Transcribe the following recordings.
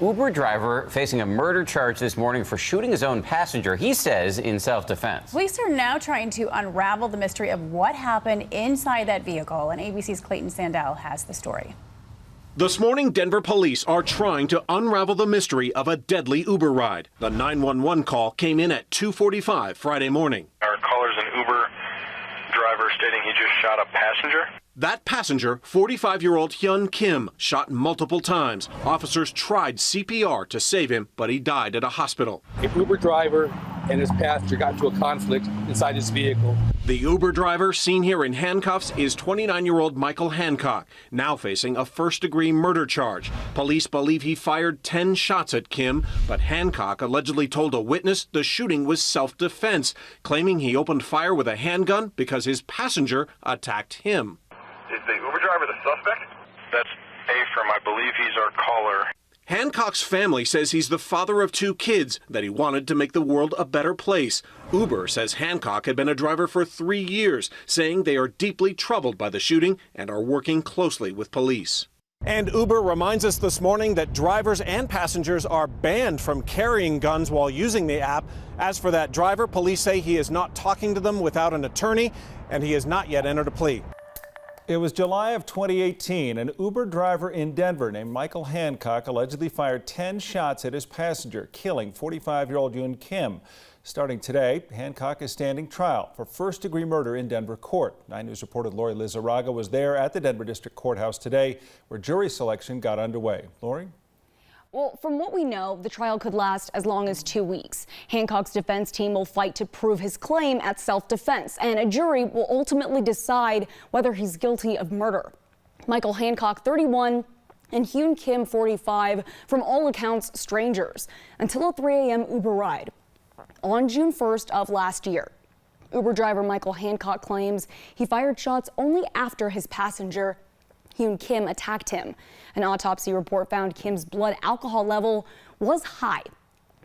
Uber driver facing a murder charge this morning for shooting his own passenger, he says, in self-defense. Police are now trying to unravel the mystery of what happened inside that vehicle, and ABC's Clayton Sandell has the story. This morning, Denver police are trying to unravel the mystery of a deadly Uber ride. The 911 call came in at 2:45 Friday morning. Our caller's an Uber driver stating he just shot a passenger. That passenger, 45-year-old Hyun Kim, shot multiple times. Officers tried CPR to save him, but he died at a hospital. An Uber driver and his passenger got into a conflict inside his vehicle. The Uber driver seen here in handcuffs is 29-year-old Michael Hancock, now facing a first-degree murder charge. Police believe he fired 10 shots at Kim, but Hancock allegedly told a witness the shooting was self-defense, claiming he opened fire with a handgun because his passenger attacked him. Is the Uber driver the suspect? That's Afram. I believe he's our caller. Hancock's family says he's the father of 2 kids, that he wanted to make the world a better place. Uber says Hancock had been a driver for 3 years, saying they are deeply troubled by the shooting and are working closely with police. And Uber reminds us this morning that drivers and passengers are banned from carrying guns while using the app. As for that driver, police say he is not talking to them without an attorney, and he has not yet entered a plea. It was July of 2018. An Uber driver in Denver named Michael Hancock allegedly fired 10 shots at his passenger, killing 45-year-old Hyun Kim. Starting today, Hancock is standing trial for first-degree murder in Denver court. 9 News reporter Lori Lizarraga was there at the Denver District Courthouse today, where jury selection got underway. Lori? Well, from what we know, the trial could last as long as 2 weeks. Hancock's defense team will fight to prove his claim at self-defense, and a jury will ultimately decide whether he's guilty of murder. Michael Hancock, 31, and Hyun Kim, 45, from all accounts strangers, until a 3 a.m. Uber ride on June 1st of last year. Uber driver Michael Hancock claims he fired shots only after his passenger Hyun Kim attacked him. An autopsy report found Kim's blood alcohol level was high,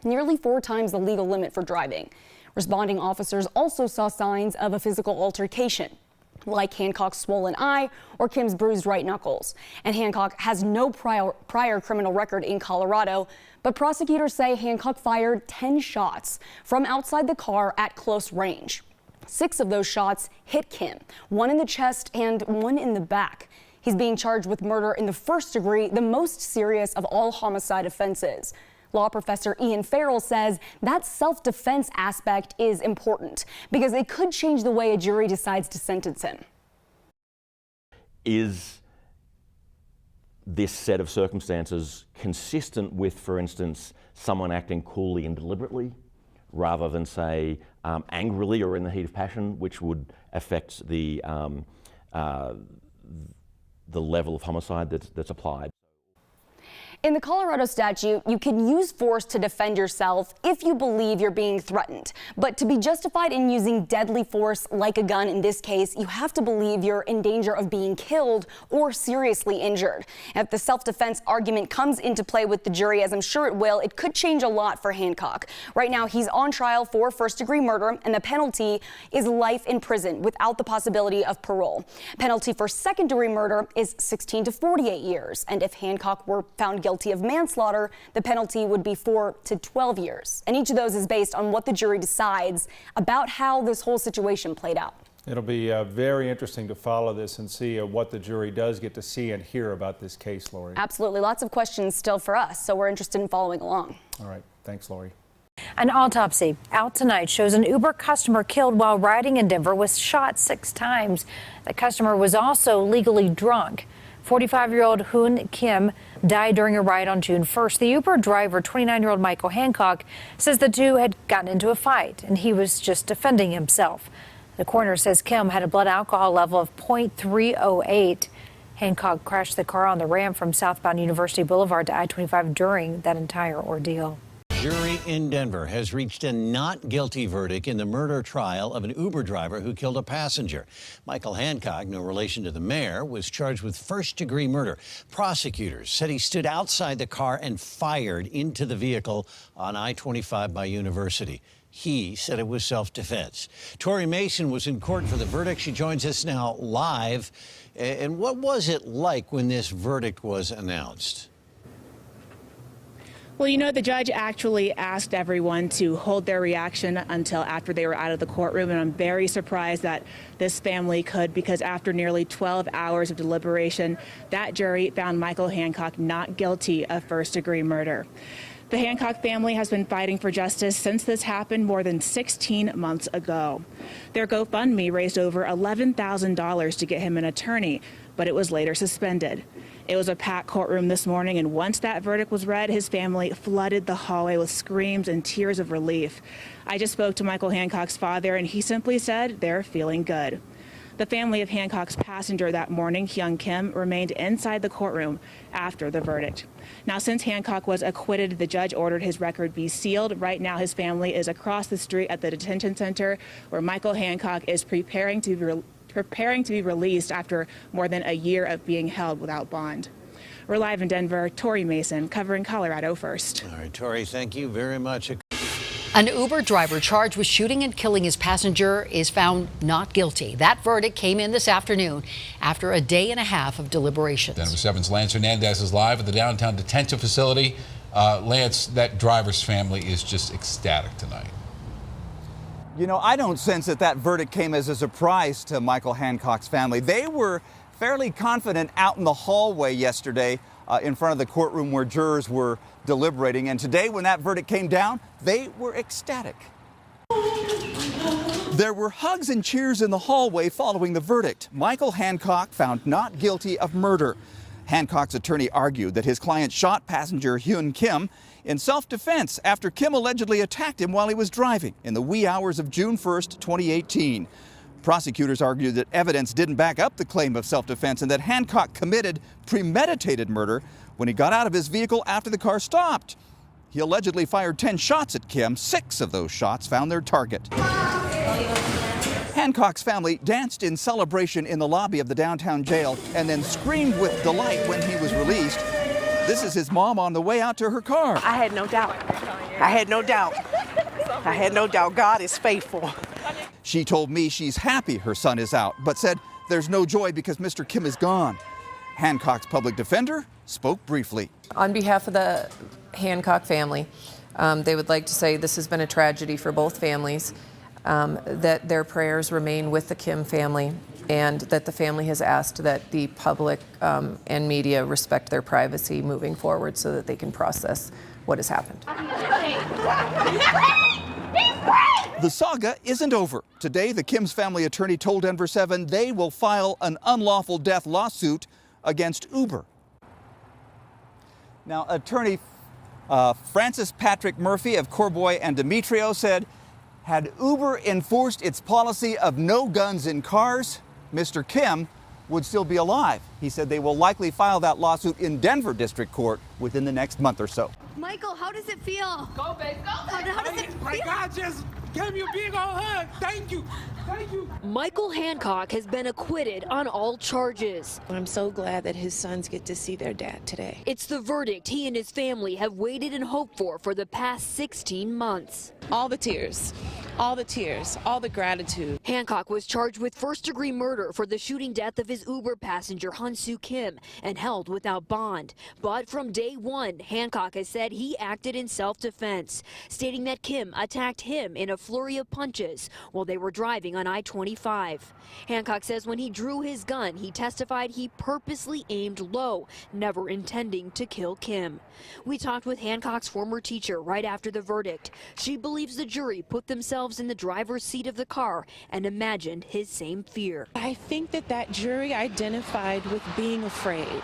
nearly 4 times the legal limit for driving. Responding officers also saw signs of a physical altercation, like Hancock's swollen eye or Kim's bruised right knuckles. And Hancock has no prior criminal record in Colorado, but prosecutors say Hancock fired 10 shots from outside the car at close range. 6 of those shots hit Kim, 1 in the chest and 1 in the back. He's being charged with murder in the first degree, the most serious of all homicide offenses. Law professor Ian Farrell says that self-defense aspect is important because it could change the way a jury decides to sentence him. Is this set of circumstances consistent with, for instance, someone acting coolly and deliberately rather than, say, angrily or in the heat of passion, which would affect the level of homicide that's applied? In the Colorado statute, you can use force to defend yourself if you believe you're being threatened. But to be justified in using deadly force, like a gun in this case, you have to believe you're in danger of being killed or seriously injured. If the self-defense argument comes into play with the jury, as I'm sure it will, it could change a lot for Hancock. Right now, he's on trial for first-degree murder, and the penalty is life in prison without the possibility of parole. Penalty for second-degree murder is 16 to 48 years. And if Hancock were found guilty of manslaughter, the penalty would be 4 to 12 years. And each of those is based on what the jury decides about how this whole situation played out. It'll be very interesting to follow this and see what the jury does get to see and hear about this case, Lori. Absolutely. Lots of questions still for us, so we're interested in following along. All right. Thanks, Lori. An autopsy out tonight shows an Uber customer killed while riding in Denver was shot 6 times. The customer was also legally drunk. 45-year-old Hyun Kim died during a ride on June 1st. The Uber driver, 29-year-old Michael Hancock, says the two had gotten into a fight and he was just defending himself. The coroner says Kim had a blood alcohol level of 0.308. Hancock crashed the car on the ramp from southbound University Boulevard to I-25 during that entire ordeal. Jury in Denver has reached a not guilty verdict in the murder trial of an Uber driver who killed a passenger. Michael Hancock, no relation to the mayor, was charged with first-degree murder. Prosecutors said he stood outside the car and fired into the vehicle on I-25 by University. He said it was self-defense. Tori Mason was in court for the verdict. She joins us now live. And what was it like when this verdict was announced? Well, you know, the judge actually asked everyone to hold their reaction until after they were out of the courtroom, and I'm very surprised that this family could, because after nearly 12 hours of deliberation, that jury found Michael Hancock not guilty of first-degree murder. The Hancock family has been fighting for justice since this happened more than 16 months ago. Their GoFundMe raised over $11,000 to get him an attorney, but it was later suspended. It was a packed courtroom this morning, and once that verdict was read, his family flooded the hallway with screams and tears of relief. I just spoke to Michael Hancock's father, and he simply said they're feeling good. The family of Hancock's passenger that morning, Hyun Kim, remained inside the courtroom after the verdict. Now, since Hancock was acquitted, the judge ordered his record be sealed. Right now, his family is across the street at the detention center, where Michael Hancock is preparing to be released after more than a year of being held without bond. We're live in Denver. Tori Mason covering Colorado First. All right, Tori, thank you very much. An Uber driver charged with shooting and killing his passenger is found not guilty. That verdict came in this afternoon after a day and a half of deliberations. Denver 7's Lance Hernandez is live at the downtown detention facility. Lance, that driver's family is just ecstatic tonight. You know, I don't sense that verdict came as a surprise to Michael Hancock's family. They were fairly confident out in the hallway yesterday in front of the courtroom where jurors were deliberating. And today, when that verdict came down, they were ecstatic. There were hugs and cheers in the hallway following the verdict. Michael Hancock found not guilty of murder. Hancock's attorney argued that his client shot passenger Hyun Kim in self-defense after Kim allegedly attacked him while he was driving in the wee hours of June 1st, 2018. Prosecutors argued that evidence didn't back up the claim of self-defense and that Hancock committed premeditated murder when he got out of his vehicle after the car stopped. He allegedly fired 10 shots at Kim. 6 of those shots found their target. Hancock's family danced in celebration in the lobby of the downtown jail and then screamed with delight when he was released. This is his mom on the way out to her car. I had no doubt. I had no doubt. I had no doubt. God is faithful. She told me she's happy her son is out, but said there's no joy because Mr. Kim is gone. Hancock's public defender spoke briefly. On behalf of the Hancock family, they would like to say this has been a tragedy for both families, that their prayers remain with the Kim family, and that the family has asked that the public and media respect their privacy moving forward so that they can process what has happened. The saga isn't over. Today, the Kim's family attorney told Denver 7 they will file an unlawful death lawsuit against Uber. Now, attorney Francis Patrick Murphy of Corboy and Demetrio said, had Uber enforced its policy of no guns in cars, Mr. Kim would still be alive. He said they will likely file that lawsuit in Denver District Court within the next month or so. Michael, how does it feel? Go, babe, go, babe. How does it feel? My God just gave me a big old hug. Thank you. Thank you. Michael Hancock has been acquitted on all charges. I'm so glad that his sons get to see their dad today. It's the verdict he and his family have waited and hoped for the past 16 months. All the tears, all the gratitude. Hancock was charged with first-degree murder for the shooting death of his Uber passenger Hyun Kim and held without bond. But from day one, Hancock has said he acted in self-defense, stating that Kim attacked him in a flurry of punches while they were driving on I-25. Hancock says when he drew his gun, he testified he purposely aimed low, never intending to kill Kim. We talked with Hancock's former teacher right after the verdict. She believes the jury put themselves in the driver's seat of the car and imagined his same fear. I think that jury identified with being afraid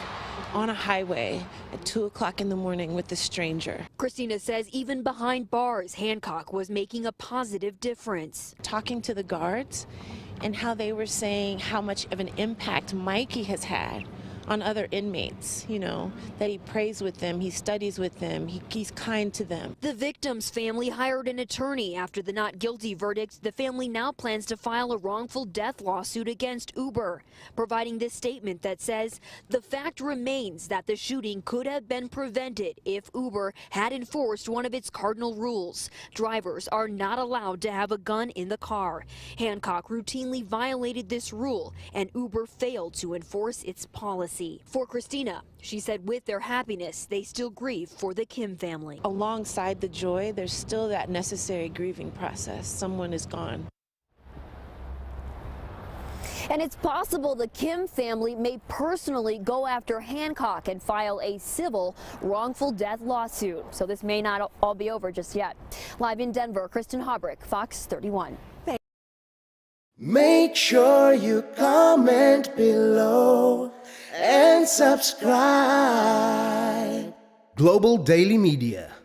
on a highway at 2 o'clock in the morning with a stranger. Christina says even behind bars, Hancock was making a positive difference. Talking to the guards and how they were saying how much of an impact Mikey has had on other inmates, you know, that he prays with them, he studies with them, he's kind to them. The victim's family hired an attorney after the not guilty verdict. The family now plans to file a wrongful death lawsuit against Uber, providing this statement that says the fact remains that the shooting could have been prevented if Uber had enforced one of its cardinal rules. Drivers are not allowed to have a gun in the car. Hancock routinely violated this rule, and Uber failed to enforce its policy. legacy. For Christina, she said with their happiness, they still grieve for the Kim family. Alongside the joy, there's still that necessary grieving process. Someone is gone. And it's possible the Kim family may personally go after Hancock and file a civil wrongful death lawsuit. So this may not all be over just yet. Live in Denver, Kristen Hobrick, Fox 31. Make sure you comment below and subscribe. Global Daily Media.